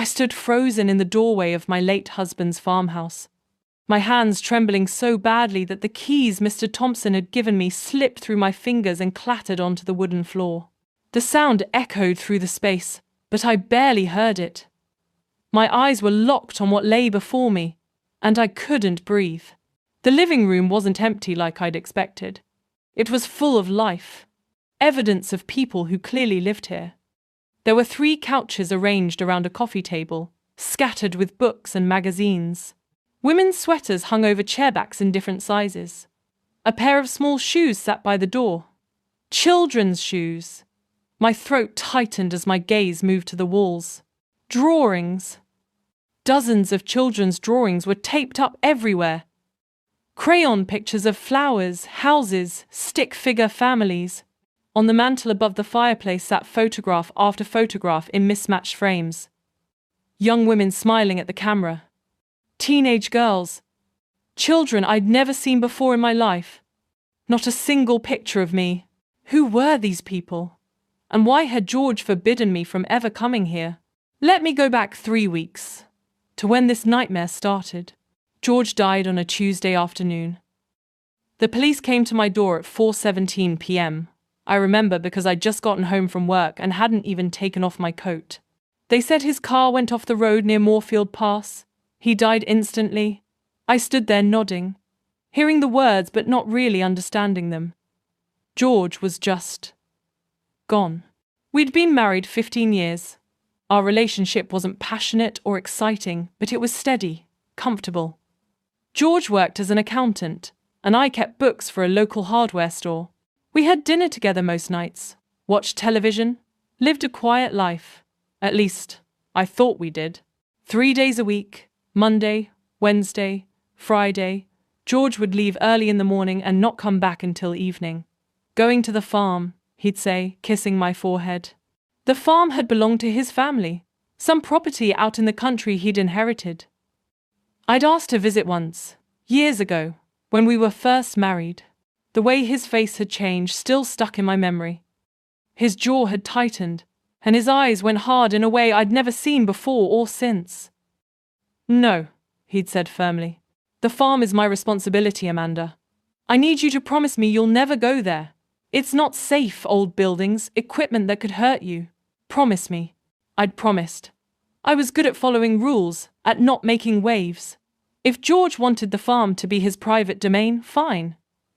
I stood frozen in the doorway of my late husband's farmhouse, my hands trembling so badly that the keys Mr. Thompson had given me slipped through my fingers and clattered onto the wooden floor. The sound echoed through the space, but I barely heard it. My eyes were locked on what lay before me, and I couldn't breathe. The living room wasn't empty like I'd expected. It was full of life, evidence of people who clearly lived here. There were 3 couches arranged around a coffee table, scattered with books and magazines. Women's sweaters hung over chairbacks in different sizes. A pair of small shoes sat by the door. Children's shoes. My throat tightened as my gaze moved to the walls. Drawings. Dozens of children's drawings were taped up everywhere. Crayon pictures of flowers, houses, stick figure families. On the mantel above the fireplace sat photograph after photograph in mismatched frames. Young women smiling at the camera. Teenage girls. Children I'd never seen before in my life. Not a single picture of me. Who were these people? And why had George forbidden me from ever coming here? Let me go back 3 weeks, to when this nightmare started. George died on a Tuesday afternoon. The police came to my door at 4:17 p.m. I remember because I'd just gotten home from work and hadn't even taken off my coat. They said his car went off the road near Moorfield Pass. He died instantly. I stood there nodding, hearing the words but not really understanding them. George was just gone. We'd been married 15 years. Our relationship wasn't passionate or exciting, but it was steady, comfortable. George worked as an accountant, and I kept books for a local hardware store. We had dinner together most nights, watched television, lived a quiet life. At least, I thought we did. 3 days a week, Monday, Wednesday, Friday, George would leave early in the morning and not come back until evening. Going to the farm, he'd say, kissing my forehead. The farm had belonged to his family, some property out in the country he'd inherited. I'd asked to visit once, years ago, when we were first married. The way his face had changed still stuck in my memory. His jaw had tightened, and his eyes went hard in a way I'd never seen before or since. No, he'd said firmly. The farm is my responsibility, Amanda. I need you to promise me you'll never go there. It's not safe, old buildings, equipment that could hurt you. Promise me. I'd promised. I was good at following rules, at not making waves. If George wanted the farm to be his private domain, fine.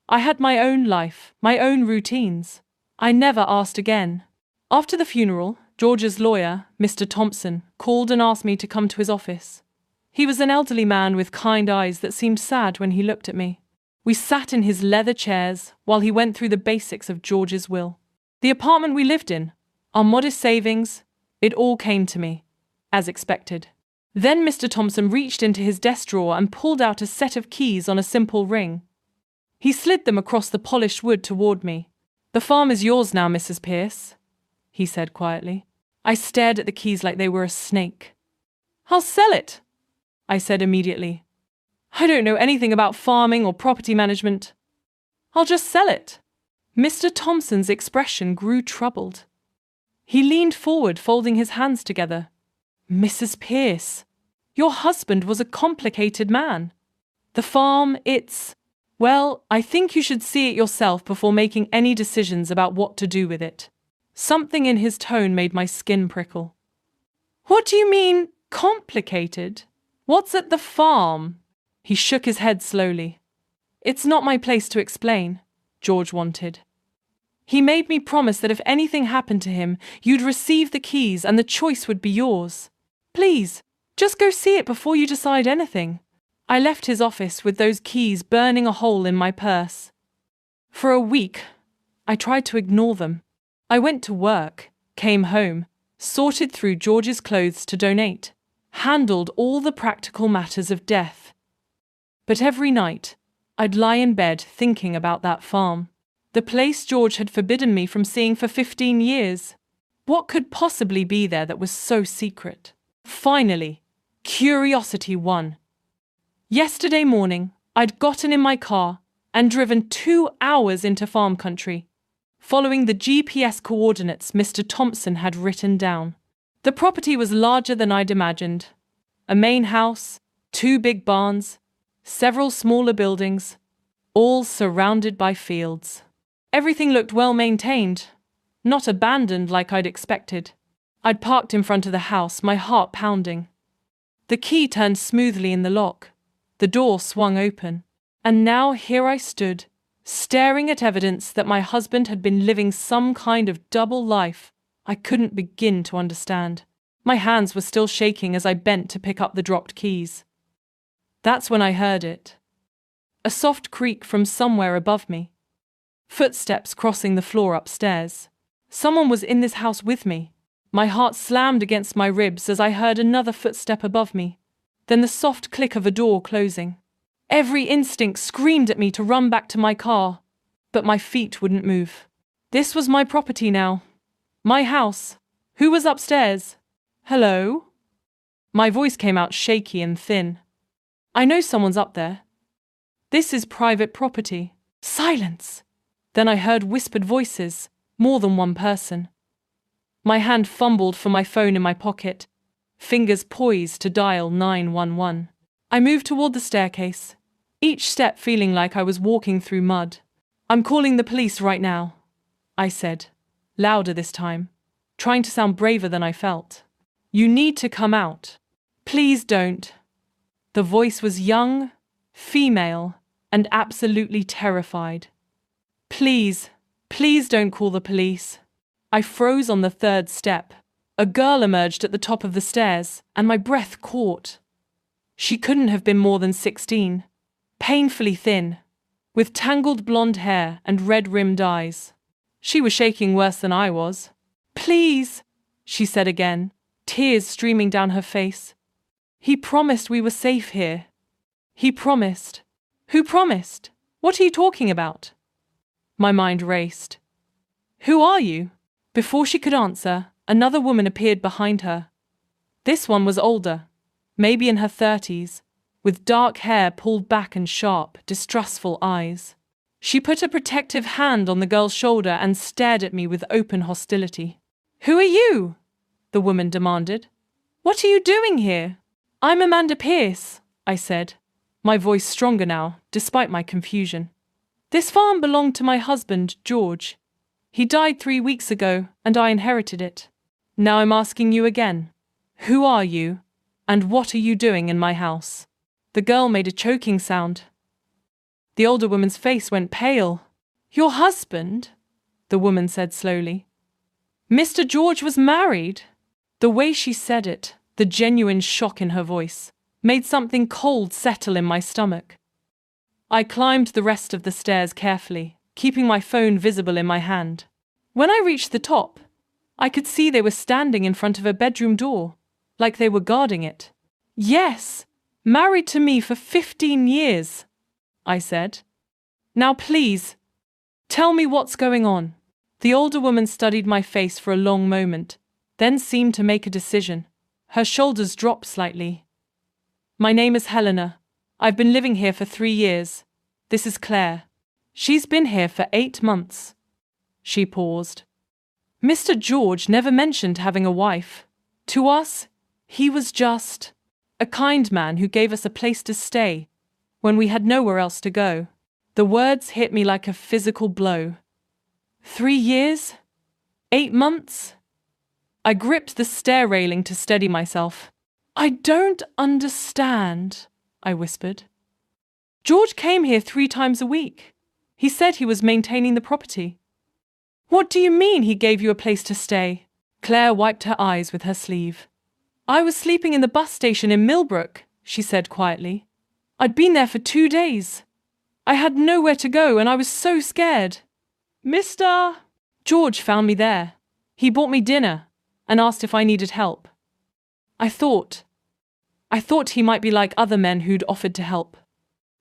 I had my own life, my own routines. I never asked again. After the funeral, George's lawyer, Mr. Thompson, called and asked me to come to his office. He was an elderly man with kind eyes that seemed sad when he looked at me. We sat in his leather chairs while he went through the basics of George's will. The apartment we lived in, our modest savings, it all came to me, as expected. Then Mr. Thompson reached into his desk drawer and pulled out a set of keys on a simple ring. He slid them across the polished wood toward me. "The farm is yours now, Mrs. Pierce," he said quietly. I stared at the keys like they were a snake. "I'll sell it," I said immediately. "I don't know anything about farming or property management. I'll just sell it." Mr. Thompson's expression grew troubled. He leaned forward, folding his hands together. "Mrs. Pierce, your husband was a complicated man. The farm, well, I think you should see it yourself before making any decisions about what to do with it." Something in his tone made my skin prickle. "What do you mean, complicated? What's at the farm?" He shook his head slowly. "It's not my place to explain," George wanted. "He made me promise that if anything happened to him, you'd receive the keys and the choice would be yours. Please, just go see it before you decide anything." I left his office with those keys burning a hole in my purse. For a week, I tried to ignore them. I went to work, came home, sorted through George's clothes to donate, handled all the practical matters of death. But every night, I'd lie in bed thinking about that farm, the place George had forbidden me from seeing for 15 years. What could possibly be there that was so secret? Finally, curiosity won. Yesterday morning, I'd gotten in my car and driven 2 hours into farm country, following the GPS coordinates Mr. Thompson had written down. The property was larger than I'd imagined. A main house, 2 big barns, several smaller buildings, all surrounded by fields. Everything looked well maintained, not abandoned like I'd expected. I'd parked in front of the house, my heart pounding. The key turned smoothly in the lock. The door swung open. And now here I stood, staring at evidence that my husband had been living some kind of double life I couldn't begin to understand. My hands were still shaking as I bent to pick up the dropped keys. That's when I heard it. A soft creak from somewhere above me. Footsteps crossing the floor upstairs. Someone was in this house with me. My heart slammed against my ribs as I heard another footstep above me, then the soft click of a door closing. Every instinct screamed at me to run back to my car, but my feet wouldn't move. This was my property now. My house. Who was upstairs? Hello? My voice came out shaky and thin. I know someone's up there. This is private property. Silence! Then I heard whispered voices, more than one person. My hand fumbled for my phone in my pocket, fingers poised to dial 911. I moved toward the staircase, each step feeling like I was walking through mud. I'm calling the police right now, I said, louder this time, trying to sound braver than I felt. You need to come out. Please don't. The voice was young, female, and absolutely terrified. Please, please don't call the police. I froze on the 3rd step. A girl emerged at the top of the stairs, and my breath caught. She couldn't have been more than 16, painfully thin, with tangled blonde hair and red-rimmed eyes. She was shaking worse than I was. Please, she said again, tears streaming down her face. He promised we were safe here. He promised. Who promised? What are you talking about? My mind raced. Who are you? Before she could answer, another woman appeared behind her. This one was older, maybe in her 30s, with dark hair pulled back and sharp, distrustful eyes. She put a protective hand on the girl's shoulder and stared at me with open hostility. Who are you? The woman demanded. What are you doing here? I'm Amanda Pierce, I said, my voice stronger now, despite my confusion. This farm belonged to my husband, George. He died 3 weeks ago, and I inherited it. Now I'm asking you again. Who are you, and what are you doing in my house? The girl made a choking sound. The older woman's face went pale. Your husband? The woman said slowly. Mr. George was married. The way she said it, the genuine shock in her voice, made something cold settle in my stomach. I climbed the rest of the stairs carefully, keeping my phone visible in my hand. When I reached the top, I could see they were standing in front of a bedroom door, like they were guarding it. Yes, married to me for 15 years, I said. Now please, tell me what's going on. The older woman studied my face for a long moment, then seemed to make a decision. Her shoulders dropped slightly. My name is Helena. I've been living here for 3 years. This is Claire. She's been here for 8 months. She paused. Mr. George never mentioned having a wife. To us, he was just a kind man who gave us a place to stay when we had nowhere else to go. The words hit me like a physical blow. 3 years? 8 months? I gripped the stair railing to steady myself. I don't understand, I whispered. George came here 3 times a week. He said he was maintaining the property. What do you mean he gave you a place to stay? Claire wiped her eyes with her sleeve. I was sleeping in the bus station in Millbrook, she said quietly. I'd been there for 2 days. I had nowhere to go and I was so scared. Mr. George found me there. He bought me dinner and asked if I needed help. I thought he might be like other men who'd offered to help.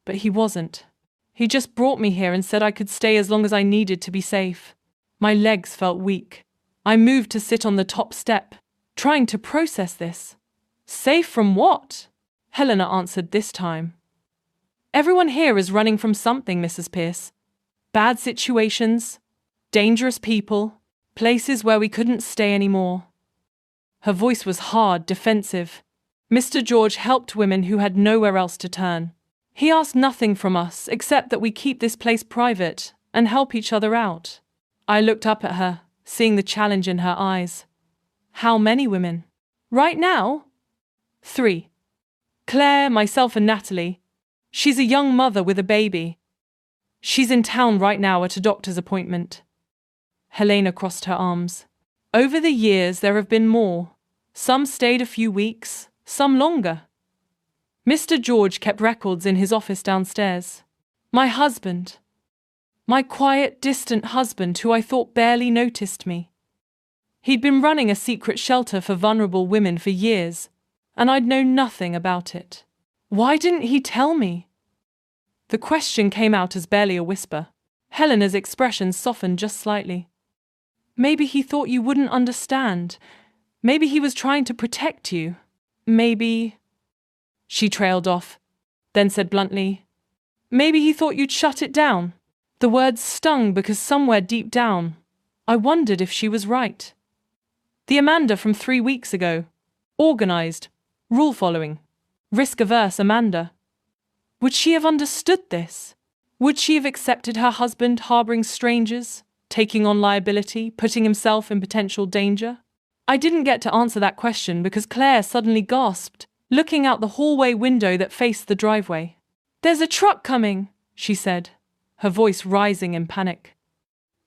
But he wasn't. He just brought me here and said I could stay as long as I needed to be safe. My legs felt weak. I moved to sit on the top step, trying to process this. Safe from what? Helena answered this time. Everyone here is running from something, Mrs. Pierce. Bad situations, dangerous people, places where we couldn't stay anymore. Her voice was hard, defensive. Mr. George helped women who had nowhere else to turn. He asked nothing from us except that we keep this place private and help each other out. I looked up at her, seeing the challenge in her eyes. How many women? Right now? 3. Claire, myself and Natalie. She's a young mother with a baby. She's in town right now at a doctor's appointment. Helena crossed her arms. Over the years there have been more. Some stayed a few weeks, some longer. Mr. George kept records in his office downstairs. My husband. My quiet, distant husband who I thought barely noticed me. He'd been running a secret shelter for vulnerable women for years, and I'd known nothing about it. Why didn't he tell me? The question came out as barely a whisper. Helena's expression softened just slightly. Maybe he thought you wouldn't understand. Maybe he was trying to protect you. Maybe... She trailed off, then said bluntly, maybe he thought you'd shut it down. The words stung because somewhere deep down, I wondered if she was right. The Amanda from 3 weeks ago. Organized, rule-following, risk-averse Amanda. Would she have understood this? Would she have accepted her husband harboring strangers, taking on liability, putting himself in potential danger? I didn't get to answer that question because Claire suddenly gasped, looking out the hallway window that faced the driveway. There's a truck coming, she said, her voice rising in panic.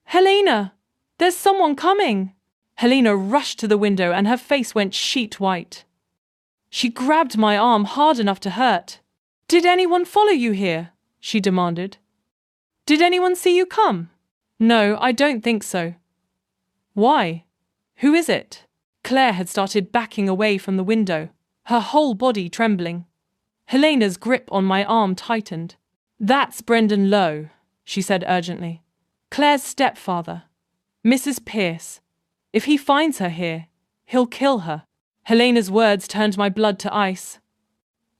Helena, there's someone coming. Helena rushed to the window and her face went sheet white. She grabbed my arm hard enough to hurt. Did anyone follow you here? She demanded. Did anyone see you come? No, I don't think so. Why? Who is it? Claire had started backing away from the window, her whole body trembling. Helena's grip on my arm tightened. That's Brendan Lowe, she said urgently. Claire's stepfather. Mrs. Pierce. If he finds her here, he'll kill her. Helena's words turned my blood to ice.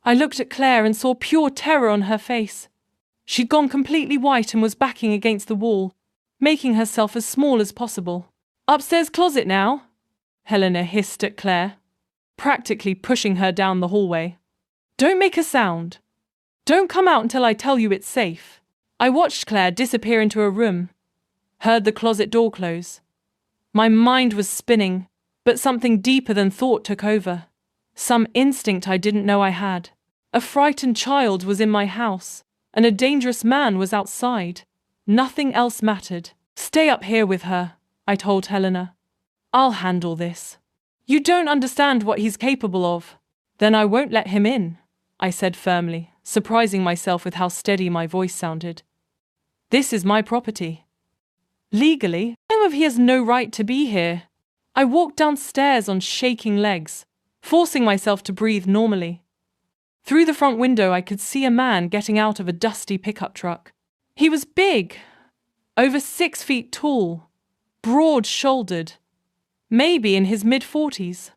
I looked at Claire and saw pure terror on her face. She'd gone completely white and was backing against the wall, making herself as small as possible. Upstairs closet now, Helena hissed at Claire, practically pushing her down the hallway. Don't make a sound. Don't come out until I tell you it's safe. I watched Claire disappear into a room, heard the closet door close. My mind was spinning, but something deeper than thought took over. Some instinct I didn't know I had. A frightened child was in my house, and a dangerous man was outside. Nothing else mattered. Stay up here with her, I told Helena. I'll handle this. You don't understand what he's capable of. Then I won't let him in, I said firmly, surprising myself with how steady my voice sounded. This is my property. Legally, he has no right to be here. I walked downstairs on shaking legs, forcing myself to breathe normally. Through the front window I could see a man getting out of a dusty pickup truck. He was big, over 6 feet tall, broad-shouldered, maybe in his mid-40s.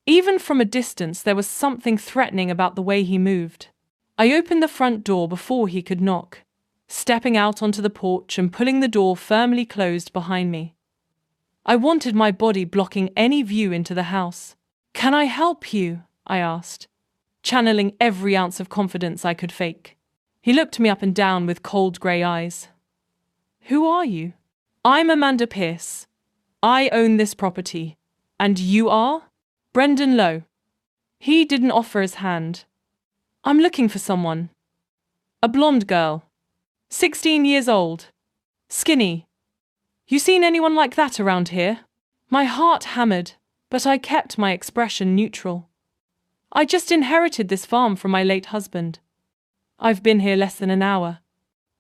Even from a distance there was something threatening about the way he moved. I opened the front door before he could knock, stepping out onto the porch and pulling the door firmly closed behind me. I wanted my body blocking any view into the house. Can I help you? I asked, channeling every ounce of confidence I could fake. He looked me up and down with cold grey eyes. Who are you? I'm Amanda Pierce. I own this property. And you are? Brendan Lowe. He didn't offer his hand. I'm looking for someone. A blonde girl. 16 years old. Skinny. You seen anyone like that around here? My heart hammered, but I kept my expression neutral. I just inherited this farm from my late husband. I've been here less than an hour,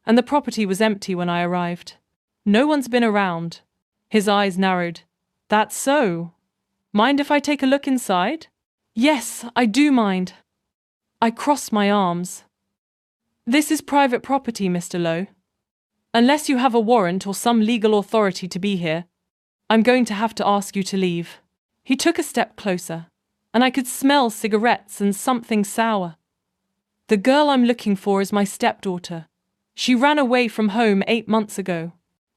and the property was empty when I arrived. No one's been around. His eyes narrowed. That's so. Mind if I take a look inside? Yes, I do mind. I crossed my arms. This is private property, Mr. Lowe. Unless you have a warrant or some legal authority to be here, I'm going to have to ask you to leave. He took a step closer, and I could smell cigarettes and something sour. The girl I'm looking for is my stepdaughter. She ran away from home 8 months ago.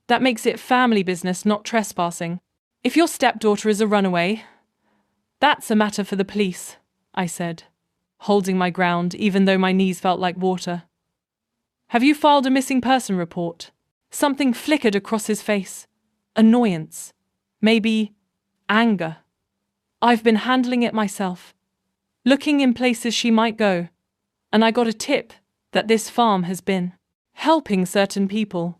That makes it family business, not trespassing. If your stepdaughter is a runaway, That's a matter for the police, I said, holding my ground even though my knees felt like water. Have you filed a missing person report? Something flickered across his face. Annoyance. Maybe anger. I've been handling it myself, looking in places she might go, and I got a tip that this farm has been helping certain people,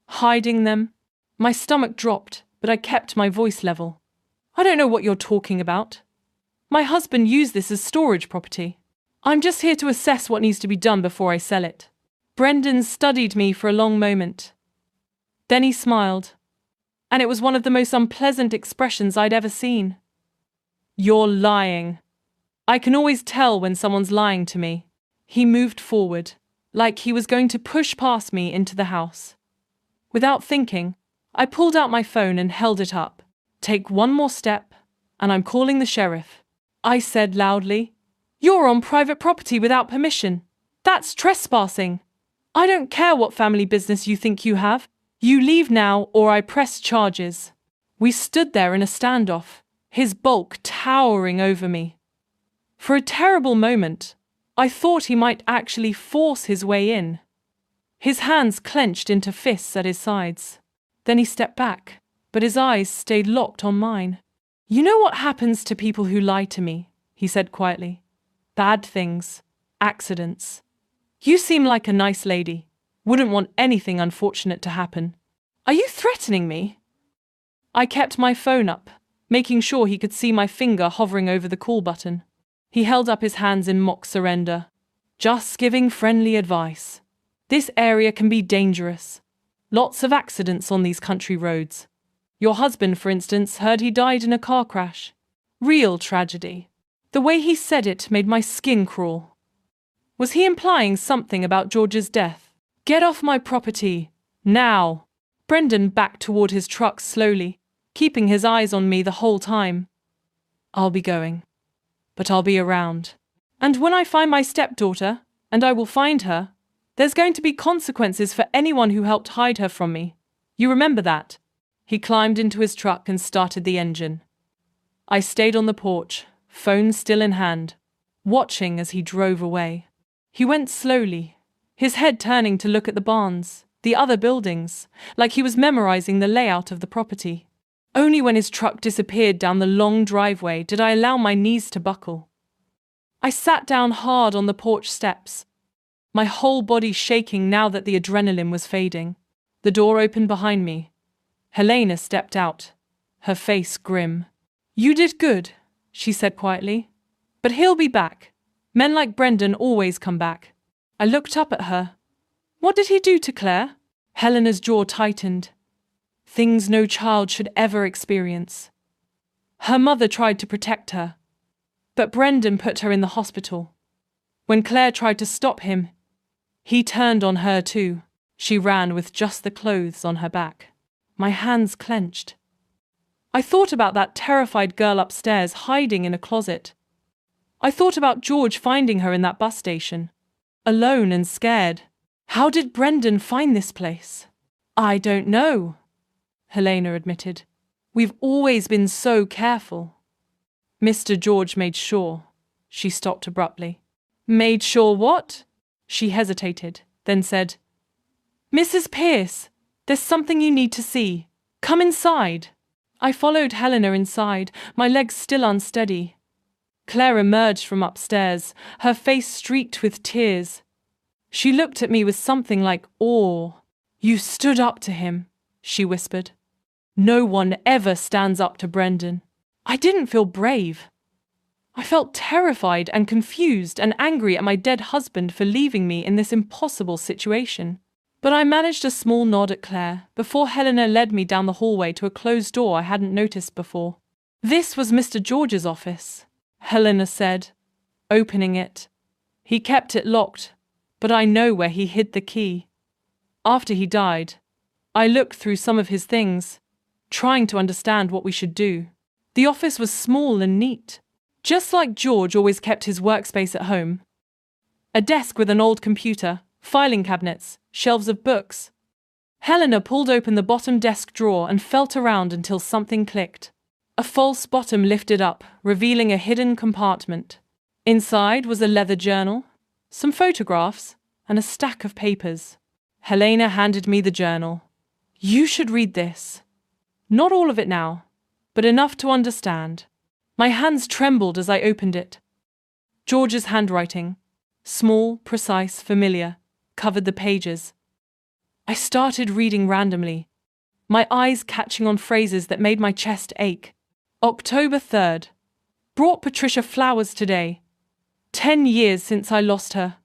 hiding them. My stomach dropped, but I kept my voice level. I don't know what you're talking about. My husband used this as storage property. I'm just here to assess what needs to be done before I sell it. Brendan studied me for a long moment. Then he smiled, and it was one of the most unpleasant expressions I'd ever seen. You're lying. I can always tell when someone's lying to me. He moved forward, like he was going to push past me into the house. Without thinking, I pulled out my phone and held it up. Take one more step, and I'm calling the sheriff. I said loudly. You're on private property without permission. That's trespassing. I don't care what family business you think you have. You leave now or I press charges. We stood there in a standoff, his bulk towering over me. For a terrible moment, I thought he might actually force his way in. His hands clenched into fists at his sides. Then he stepped back, but his eyes stayed locked on mine. You know what happens to people who lie to me, he said quietly. Bad things, accidents. You seem like a nice lady. Wouldn't want anything unfortunate to happen. Are you threatening me? I kept my phone up, making sure he could see my finger hovering over the call button. He held up his hands in mock surrender. Just giving friendly advice. This area can be dangerous. Lots of accidents on these country roads. Your husband, for instance, heard he died in a car crash. Real tragedy. The way he said it made my skin crawl. Was he implying something about George's death? Get off my property. Now. Brendan backed toward his truck slowly, keeping his eyes on me the whole time. I'll be going. But I'll be around. And when I find my stepdaughter, and I will find her, there's going to be consequences for anyone who helped hide her from me. You remember that? He climbed into his truck and started the engine. I stayed on the porch, phone still in hand, watching as he drove away. He went slowly, his head turning to look at the barns, the other buildings, like he was memorizing the layout of the property. Only when his truck disappeared down the long driveway did I allow my knees to buckle. I sat down hard on the porch steps, my whole body shaking now that the adrenaline was fading. The door opened behind me. Helena stepped out, her face grim. You did good, she said quietly. But he'll be back. Men like Brendan always come back. I looked up at her. What did he do to Claire? Helena's jaw tightened. Things no child should ever experience. Her mother tried to protect her, but Brendan put her in the hospital. When Claire tried to stop him, he turned on her too. She ran with just the clothes on her back. My hands clenched. I thought about that terrified girl upstairs hiding in a closet. I thought about George finding her in that bus station, alone and scared. How did Brendan find this place? I don't know, Helena admitted. We've always been so careful. Mr. George made sure. She stopped abruptly. Made sure what? She hesitated, then said, Mrs. Pierce, there's something you need to see. Come inside. I followed Helena inside, my legs still unsteady. Claire emerged from upstairs, her face streaked with tears. She looked at me with something like awe. You stood up to him, she whispered. No one ever stands up to Brendan. I didn't feel brave. I felt terrified and confused and angry at my dead husband for leaving me in this impossible situation. But I managed a small nod at Claire before Helena led me down the hallway to a closed door I hadn't noticed before. This was Mr. George's office, Helena said, opening it. He kept it locked, but I know where he hid the key. After he died, I looked through some of his things, trying to understand what we should do. The office was small and neat, just like George always kept his workspace at home. A desk with an old computer, filing cabinets, shelves of books. Helena pulled open the bottom desk drawer and felt around until something clicked. A false bottom lifted up, revealing a hidden compartment. Inside was a leather journal, some photographs, and a stack of papers. Helena handed me the journal. "You should read this. Not all of it now, but enough to understand." My hands trembled as I opened it. George's handwriting, small, precise, familiar, covered the pages. I started reading randomly, my eyes catching on phrases that made my chest ache. October 3rd. Brought Patricia flowers today. 10 years since I lost her.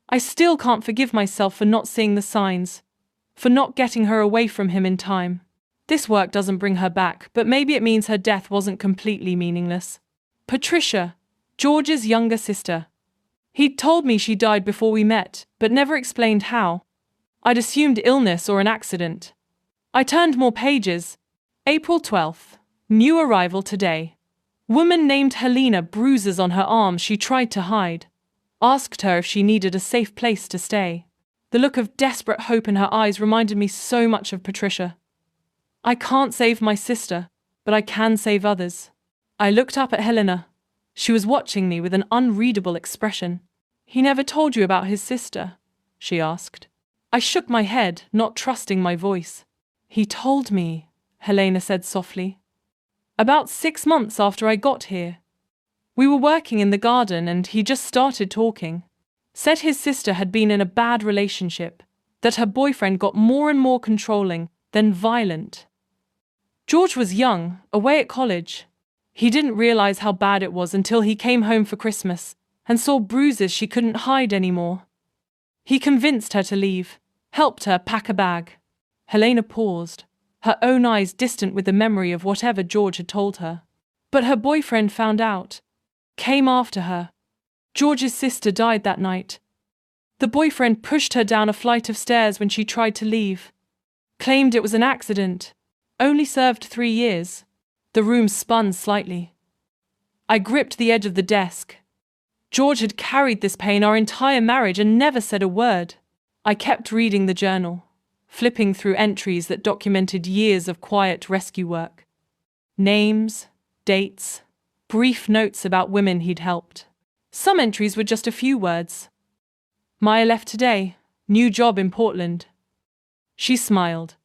I still can't forgive myself for not seeing the signs, for not getting her away from him in time. This work doesn't bring her back, but maybe it means her death wasn't completely meaningless. Patricia, George's younger sister. He'd told me she died before we met, but never explained how. I'd assumed illness or an accident. I turned more pages. April 12th. New arrival today. Woman named Helena, bruises on her arms she tried to hide. Asked her if she needed a safe place to stay. The look of desperate hope in her eyes reminded me so much of Patricia. I can't save my sister, but I can save others. I looked up at Helena. She was watching me with an unreadable expression. "He never told you about his sister?" she asked. I shook my head, not trusting my voice. "He told me," Helena said softly. "About 6 months after I got here. We were working in the garden and he just started talking. Said his sister had been in a bad relationship, that her boyfriend got more and more controlling, then violent. George was young, away at college. He didn't realize how bad it was until he came home for Christmas and saw bruises she couldn't hide anymore. He convinced her to leave, helped her pack a bag." Helena paused, her own eyes distant with the memory of whatever George had told her. "But her boyfriend found out. Came after her. George's sister died that night. The boyfriend pushed her down a flight of stairs when she tried to leave. Claimed it was an accident. Only served 3 years. The room spun slightly. I gripped the edge of the desk. George had carried this pain our entire marriage and never said a word. I kept reading the journal, flipping through entries that documented years of quiet rescue work. Names, dates, brief notes about women he'd helped. Some entries were just a few words. "Maya left today, new job in Portland." She smiled.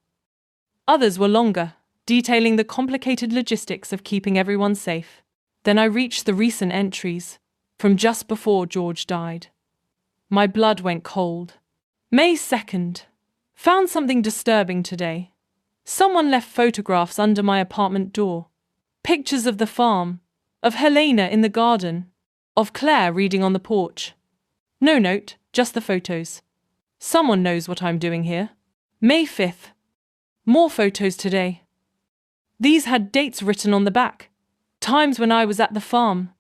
Others were longer, detailing the complicated logistics of keeping everyone safe. Then I reached the recent entries, from just before George died. My blood went cold. May 2nd. Found something disturbing today. Someone left photographs under my apartment door. Pictures of the farm, of Helena in the garden, of Claire reading on the porch. No note, just the photos. Someone knows what I'm doing here. May 5th. More photos today. These had dates written on the back. Times when I was at the farm.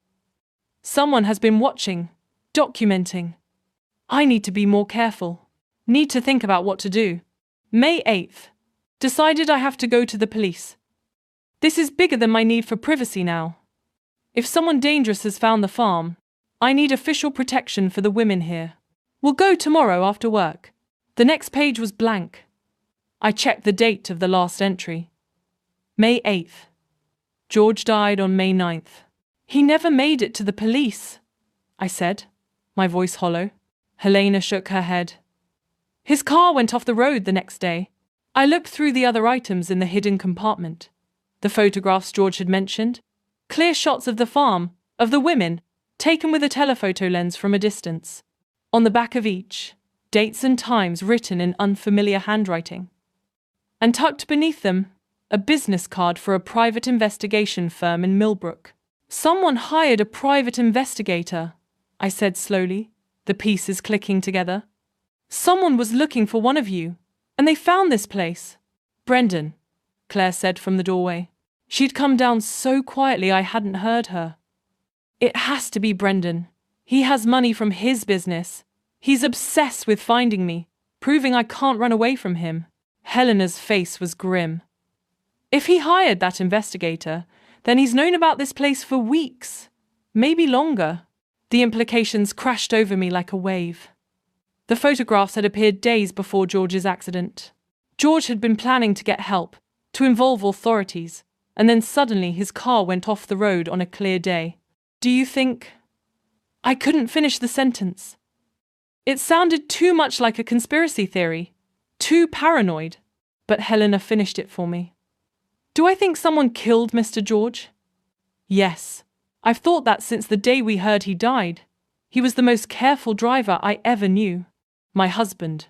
Someone has been watching, documenting. I need to be more careful. Need to think about what to do. May 8th. Decided I have to go to the police. This is bigger than my need for privacy now. If someone dangerous has found the farm, I need official protection for the women here. We'll go tomorrow after work. The next page was blank. I checked the date of the last entry. May 8th. George died on May 9th. He never made it to the police, I said, my voice hollow. Helena shook her head. His car went off the road the next day. I looked through the other items in the hidden compartment. The photographs George had mentioned. Clear shots of the farm, of the women, taken with a telephoto lens from a distance. On the back of each, dates and times written in unfamiliar handwriting. And tucked beneath them, a business card for a private investigation firm in Millbrook. Someone hired a private investigator, I said slowly, the pieces clicking together. Someone was looking for one of you, and they found this place. Brendan, Claire said from the doorway. She'd come down so quietly I hadn't heard her. It has to be Brendan. He has money from his business. He's obsessed with finding me, proving I can't run away from him. Helena's face was grim. If he hired that investigator, then he's known about this place for weeks, maybe longer. The implications crashed over me like a wave. The photographs had appeared days before George's accident. George had been planning to get help, to involve authorities, and then suddenly his car went off the road on a clear day. Do you think... I couldn't finish the sentence. It sounded too much like a conspiracy theory, too paranoid, but Helena finished it for me. Do I think someone killed Mr. George? Yes. I've thought that since the day we heard he died. He was the most careful driver I ever knew. My husband,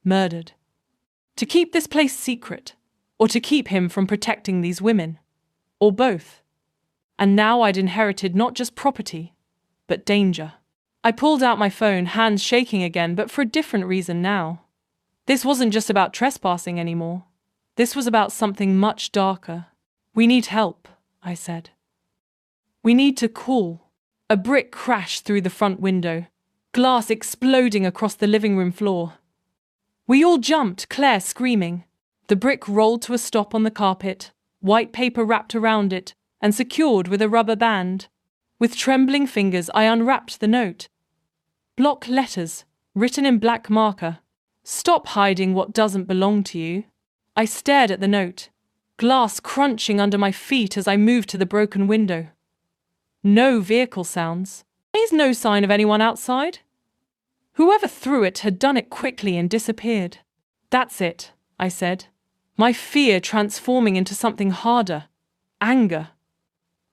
murdered. To keep this place secret, or to keep him from protecting these women, or both. And now I'd inherited not just property, but danger. I pulled out my phone, hands shaking again, but for a different reason now. This wasn't just about trespassing anymore. This was about something much darker. We need help, I said. We need to call. A brick crashed through the front window, glass exploding across the living room floor. We all jumped, Claire screaming. The brick rolled to a stop on the carpet, white paper wrapped around it and secured with a rubber band. With trembling fingers, I unwrapped the note. Block letters, written in black marker. Stop hiding what doesn't belong to you. I stared at the note, glass crunching under my feet as I moved to the broken window. No vehicle sounds. There's no sign of anyone outside. Whoever threw it had done it quickly and disappeared. That's it, I said, my fear transforming into something harder. Anger.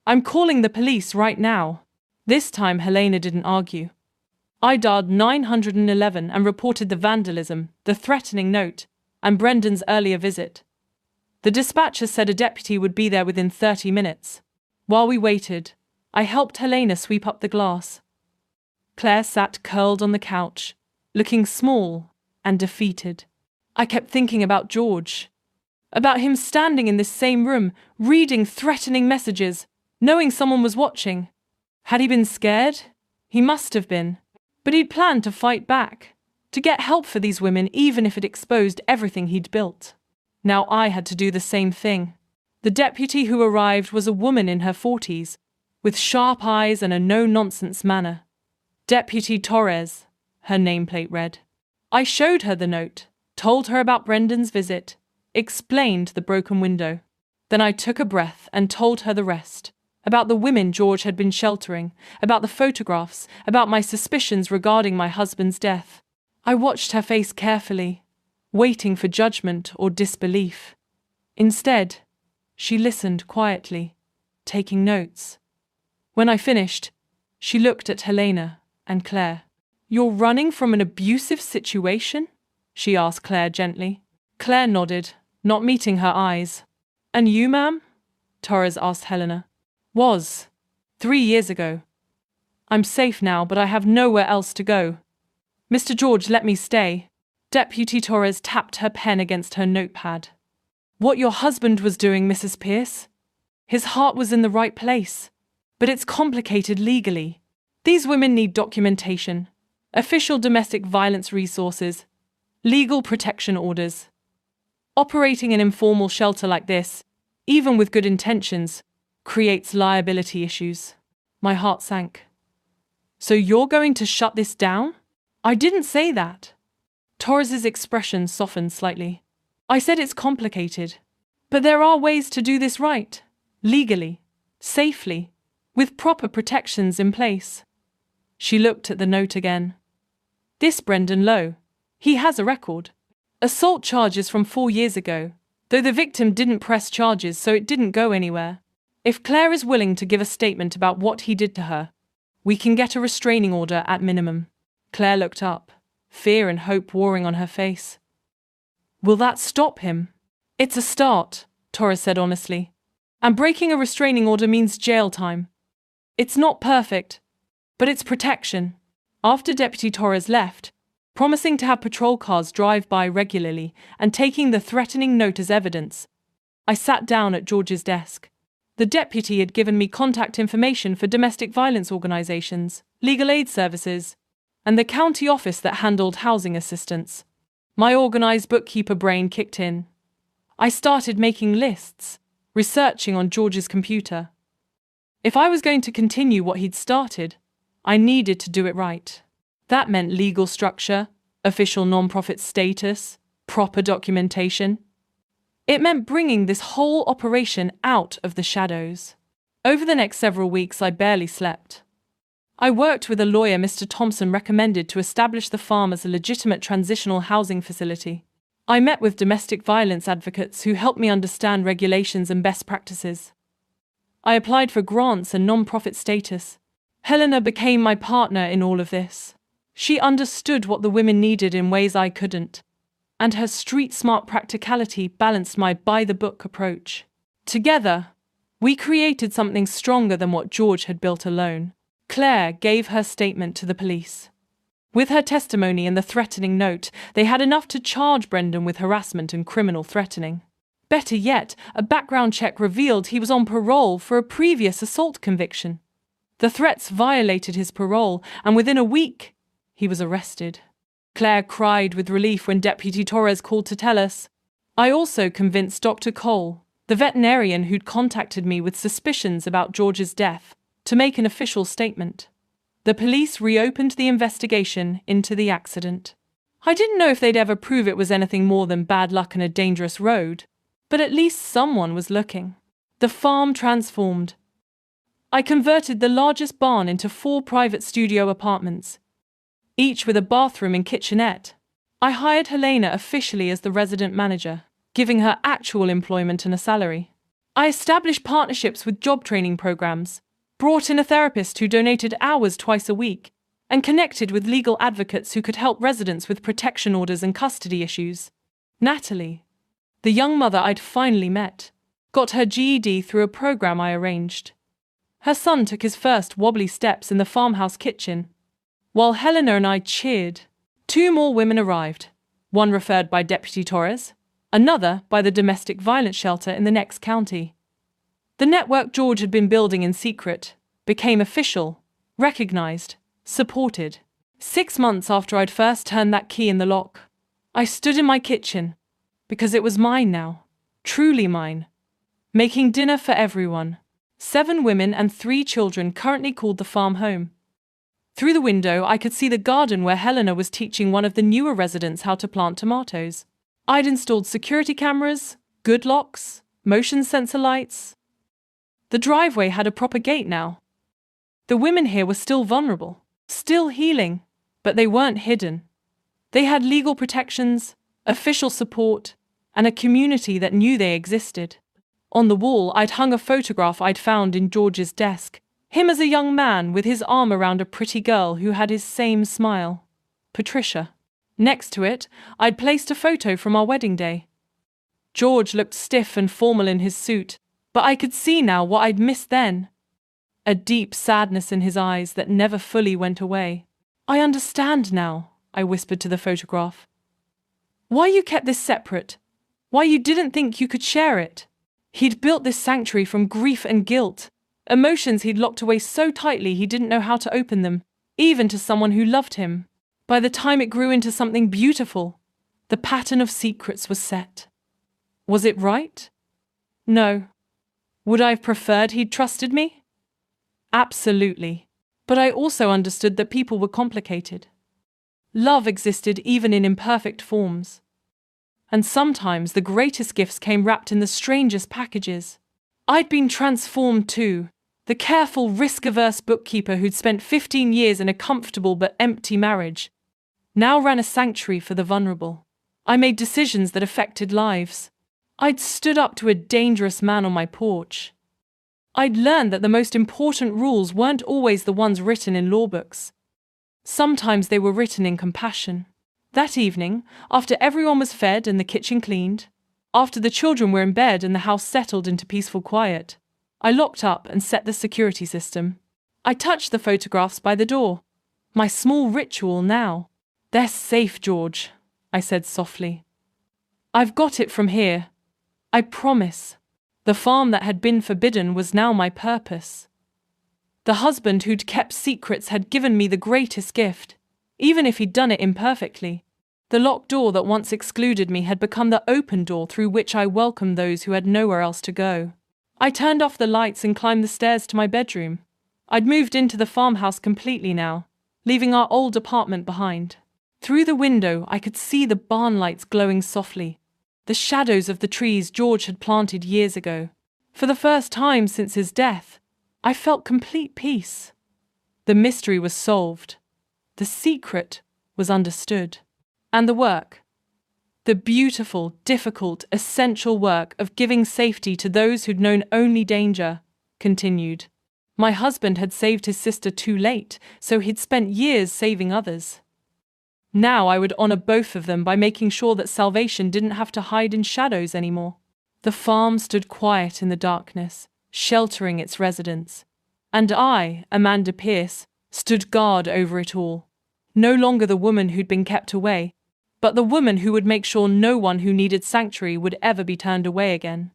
I'm calling the police right now. This time Helena didn't argue. I dialed 911 and reported the vandalism, the threatening note, and Brendan's earlier visit. The dispatcher said a deputy would be there within 30 minutes. While we waited, I helped Helena sweep up the glass. Claire sat curled on the couch, looking small and defeated. I kept thinking about George, about him standing in this same room, reading threatening messages, knowing someone was watching. Had he been scared? He must have been. But he'd planned to fight back, to get help for these women even if it exposed everything he'd built. Now I had to do the same thing. The deputy who arrived was a woman in her 40s, with sharp eyes and a no-nonsense manner. Deputy Torres, her nameplate read. I showed her the note, told her about Brendan's visit, explained the broken window. Then I took a breath and told her the rest. About the women George had been sheltering, about the photographs, about my suspicions regarding my husband's death. I watched her face carefully, waiting for judgment or disbelief. Instead, she listened quietly, taking notes. When I finished, she looked at Helena and Claire. You're running from an abusive situation? She asked Claire gently. Claire nodded, not meeting her eyes. And you, ma'am? Torres asked Helena. Was. 3 years ago. I'm safe now, but I have nowhere else to go. Mr. George let me stay. Deputy Torres tapped her pen against her notepad. What your husband was doing, Mrs. Pierce? His heart was in the right place. But it's complicated legally. These women need documentation, official domestic violence resources, legal protection orders. Operating an informal shelter like this, even with good intentions, creates liability issues. My heart sank. So you're going to shut this down? I didn't say that. Torres's expression softened slightly. I said it's complicated, but there are ways to do this right, legally, safely, with proper protections in place. She looked at the note again. This Brendan Lowe, he has a record. Assault charges from 4 years ago, though the victim didn't press charges, so it didn't go anywhere. If Claire is willing to give a statement about what he did to her, we can get a restraining order at minimum. Claire looked up, fear and hope warring on her face. Will that stop him? It's a start, Torres said honestly. And breaking a restraining order means jail time. It's not perfect, but it's protection. After Deputy Torres left, promising to have patrol cars drive by regularly and taking the threatening note as evidence, I sat down at George's desk. The deputy had given me contact information for domestic violence organisations, legal aid services, and the county office that handled housing assistance. My organised bookkeeper brain kicked in. I started making lists, researching on George's computer. If I was going to continue what he'd started, I needed to do it right. That meant legal structure, official non-profit status, proper documentation. It meant bringing this whole operation out of the shadows. Over the next several weeks, I barely slept. I worked with a lawyer Mr. Thompson recommended to establish the farm as a legitimate transitional housing facility. I met with domestic violence advocates who helped me understand regulations and best practices. I applied for grants and non-profit status. Helena became my partner in all of this. She understood what the women needed in ways I couldn't, and her street-smart practicality balanced my by-the-book approach. Together, we created something stronger than what George had built alone. Claire gave her statement to the police. With her testimony and the threatening note, they had enough to charge Brendan with harassment and criminal threatening. Better yet, a background check revealed he was on parole for a previous assault conviction. The threats violated his parole, and within a week, he was arrested. Claire cried with relief when Deputy Torres called to tell us. I also convinced Dr. Cole, the veterinarian who'd contacted me with suspicions about George's death, to make an official statement. The police reopened the investigation into the accident. I didn't know if they'd ever prove it was anything more than bad luck and a dangerous road, but at least someone was looking. The farm transformed. I converted the largest barn into 4 private studio apartments, each with a bathroom and kitchenette. I hired Helena officially as the resident manager, giving her actual employment and a salary. I established partnerships with job training programs, brought in a therapist who donated hours twice a week, and connected with legal advocates who could help residents with protection orders and custody issues. Natalie, the young mother I'd finally met, got her GED through a program I arranged. Her son took his first wobbly steps in the farmhouse kitchen, while Helena and I cheered. 2 more women arrived, one referred by Deputy Torres, another by the domestic violence shelter in the next county. The network George had been building in secret became official, recognized, supported. 6 months after I'd first turned that key in the lock, I stood in my kitchen, because it was mine now, truly mine, making dinner for everyone. 7 women and 3 children currently called the farm home. Through the window, I could see the garden where Helena was teaching one of the newer residents how to plant tomatoes. I'd installed security cameras, good locks, motion sensor lights. The driveway had a proper gate now. The women here were still vulnerable, still healing, but they weren't hidden. They had legal protections, official support, and a community that knew they existed. On the wall, I'd hung a photograph I'd found in George's desk. Him as a young man with his arm around a pretty girl who had his same smile, Patricia. Next to it, I'd placed a photo from our wedding day. George looked stiff and formal in his suit, but I could see now what I'd missed then. A deep sadness in his eyes that never fully went away. I understand now, I whispered to the photograph. Why you kept this separate? Why you didn't think you could share it? He'd built this sanctuary from grief and guilt. Emotions he'd locked away so tightly he didn't know how to open them, even to someone who loved him. By the time it grew into something beautiful, the pattern of secrets was set. Was it right? No. Would I have preferred he'd trusted me? Absolutely. But I also understood that people were complicated. Love existed even in imperfect forms. And sometimes the greatest gifts came wrapped in the strangest packages. I'd been transformed too. The careful, risk-averse bookkeeper who'd spent 15 years in a comfortable but empty marriage now ran a sanctuary for the vulnerable. I made decisions that affected lives. I'd stood up to a dangerous man on my porch. I'd learned that the most important rules weren't always the ones written in law books. Sometimes they were written in compassion. That evening, after everyone was fed and the kitchen cleaned, after the children were in bed and the house settled into peaceful quiet, I locked up and set the security system. I touched the photographs by the door. My small ritual now. They're safe, George, I said softly. I've got it from here. I promise. The farm that had been forbidden was now my purpose. The husband who'd kept secrets had given me the greatest gift, even if he'd done it imperfectly. The locked door that once excluded me had become the open door through which I welcomed those who had nowhere else to go. I turned off the lights and climbed the stairs to my bedroom. I'd moved into the farmhouse completely now, leaving our old apartment behind. Through the window, I could see the barn lights glowing softly. the shadows of the trees George had planted years ago. For the first time since his death, I felt complete peace. The mystery was solved. The secret was understood. And the work, the beautiful, difficult, essential work of giving safety to those who'd known only danger, continued. My husband had saved his sister too late, so he'd spent years saving others. Now I would honor both of them by making sure that salvation didn't have to hide in shadows anymore. The farm stood quiet in the darkness, sheltering its residents. And I, Amanda Pierce, stood guard over it all. No longer the woman who'd been kept away, but the woman who would make sure no one who needed sanctuary would ever be turned away again.